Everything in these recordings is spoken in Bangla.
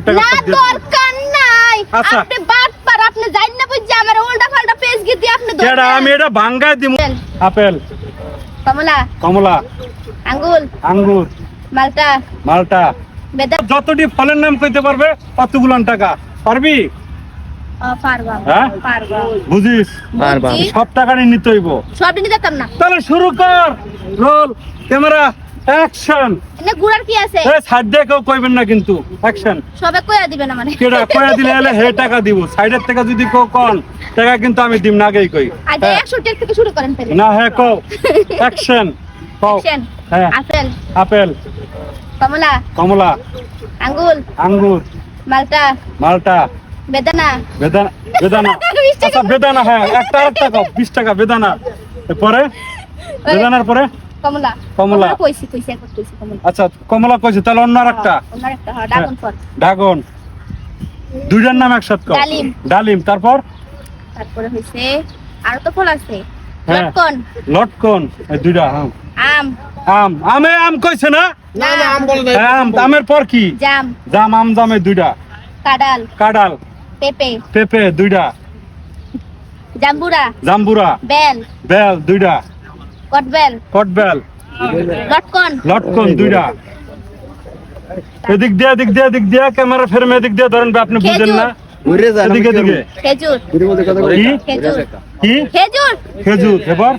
টাকা না দিয়ে দরকার নাই। আচ্ছা। আপনি বাটপার, আপনি জানেন না বুঝছি আমার উল্টা পাল্টা পেজ গিয়ে আপনি কেডা আমি এটা ভাঙ্গাই দিমু। আপেল, কমলা, কমলা, আঙ্গুল, আঙ্গুর, মালটা, মালটা, বেদানা। যতটি ফলের নাম কইতে পারবে কতগুলান টাকা পারবি? পারবা, হ্যাঁ? পারবা। বুঝিস? পারবা। বুঝছি। সব টাকারই নিতে হইব। সব দিন দিতাম না। তাহলে শুরু কর। Roll, camera, action. এনে গুড়ার কি আছে? এই সাইড দিয়ে কেউ কইবেন না কিন্তু। অ্যাকশন। সবে কইয়া দিবেন মানে। কেডা কইয়া দিলে হলে হে টাকা দিব। সাইডের থেকে যদি কেউ কন টাকা কিন্তু আমি দিম না আগেই কই। আচ্ছা 100 টাকা থেকে শুরু করেন তাহলে। না হ্যাঁ কও। অ্যাকশন। কও। Action. হ্যাঁ। আপেল, আপেল, কমলা, কমলা, আঙ্গুল, আঙ্গুর, মালটা, মালটা, বেদানা। বেদানা, বেদানা। 20 টাকা। আচ্ছা বেদানা হ্যাঁ একটা আরেকটা কও 20 টাকা বেদানা। এরপরে বেদানার পরে কমলা। কমলা। কইছি একবার কইছি কমলা। আচ্ছা কমলা কইছে তাহলে অন্য আরেকটা অন্য একটা ড্রাগন ফল। ড্রাগন। দুইটার নাম একসাথে কও। ডালিম। ডালিম তারপর তারপরে হইছে আর তো ফল আছে। হ্যাঁ। লটকন, লটকন এই দুইটা হ্যাঁ। আম, আম আমে আম কইছে না? না না আম বলে নাই। হ্যাঁ, আম আমের পর কি? জাম, জাম আম জামে দুইটা। কাঁঠাল, কাঁঠাল, পেঁপে, পেঁপে দুইটা। জাম্বুরা, জাম্বুরা, বেল, বেল দুইটা। কটবেল, কটবেল, লটকন, লটকন দুইটা। এদিক দিয়ে ক্যামেরা ফেরমে এদিক দিয়ে ধরেন আপনি বুঝেন না। ঘুরে যায় এদিকে এদিকে খেজুর, ঘুরে মধ্যে কথা কি? খেজুর, কি? খেজুর, খেজুর এবার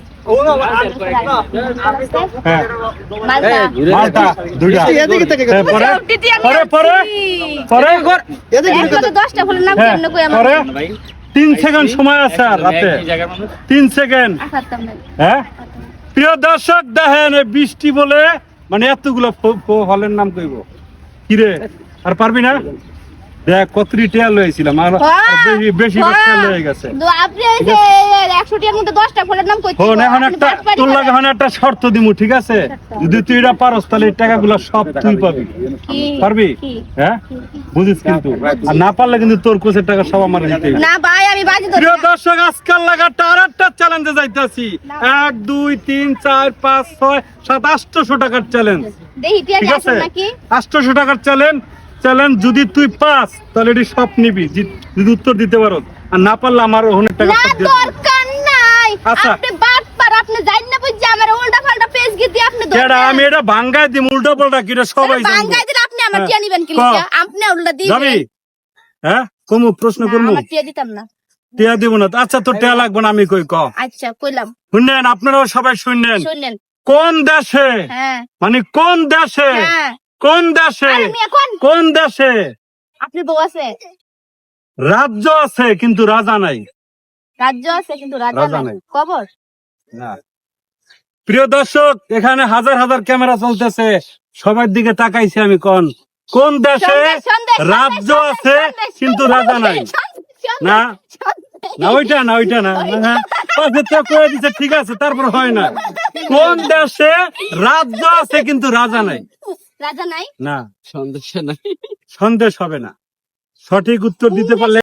হ্যাঁ মালটা। মালটা দুইটা। এদিকে থেকে হ্যাঁ, পরে সবটিতে আমি পরে পরে আনছি। পরে এদিকে এর মধ্যে 10টা ফুলের নাম হ্যাঁ, কেমনে কই আমার? পরে 3 সেকেন্ড সময় আছে আর রাতে 3 সেকেন্ড। আসাতাম না। হ্যাঁ প্রিয় দর্শক দেখেন এই বৃষ্টি বলে মানে এতগুলো ফলের নাম কইব কিরে আর পারবি না? দেখ কতরি টেল হয়েছিলাম আর বেশি টেল হয়ে গেছে। আপনি এই যে 100 টাকার মধ্যে 10টা ফুলের নাম কইতে। হন এখন একটা তোর লাগে এখন একটা শর্ত দিমু ঠিক আছে? যদি তুই এটা পারস তাহলে এই টাকাগুলো সব তুই পাবি। পারবি? হ্যাঁ বুঝিস কিন্তু আর না পারলে কিন্তু তোর কোচের টাকা সব আমার দিতে হবে। না ভাই আমি বাজি ধরি। প্রিয় দর্শক আজকাল লাগাটা আরেকটা চ্যালেঞ্জে যাইতাছি। 1 2 3 4 5 6 7 800 টাকার চ্যালেঞ্জ। দেখি টিয়া ঠিক কি আছে আছে নাকি? 800 টাকার চ্যালেঞ্জ যদি তুই পাস তাহলে এটি সব নিবি যদি উত্তর দিতে পারো আর না পারলে আমার অনেক টাকা না দিয়ে দিবি। দরকার নাই। আচ্ছা। আপনি বাটপার, আপনি জানেন না বুঝছি আমার উল্টা পাল্টা পেজ গিয়ে আপনি কেডা আমি এটা ভাঙ্গাই দিম উল্টো পাল্টা কিটা সবাই জানবে। বাঙ্গাই দিলে আপনি আমার হ্যাঁ। টিয়া নিবেন কি ক। লিখা? আপনি উল্টা দিবেন। যাবি হ্যাঁ কমু প্রশ্ন না, করমু আমার টিয়া দিতাম না। টিয়া দিব না আচ্ছা তোর টিয়া লাগবে না আমি কই ক আচ্ছা কইলাম। শুনেন আপনারাও সবাই শুনেন শুনেন। কোন দেশে হ্যাঁ মানে কোন দেশে হ্যাঁ। কোন দেশে আরে আমি এখন কোন দেশে আপনি বউ আছে, রাজ্য আছে কিন্তু রাজা নাই? রাজ্য আছে কিন্তু রাজা রাজা নাই। নাই। কবর। না প্রিয় দর্শক এখানে হাজার হাজার ক্যামেরা চলতেছে সবার দিকে তাকাইছি আমি কোন দেশে সন্দেশ, সন্দেশ, রাজ্য সন্দেশ, আছে সন্দেশ, কিন্তু সন্দেশ, রাজা নাই? সন্দেশ, না সন্দেশ। না ওইটা না হ্যাঁ পাশে তো কয়ে দিছে ঠিক আছে তারপর হয় না। কোন দেশে রাজ্য আছে কিন্তু রাজা নাই? রাজা নাই। না সন্দেশ নাই। সন্দেশ হবে না। সঠিক উত্তর দিতে পারলে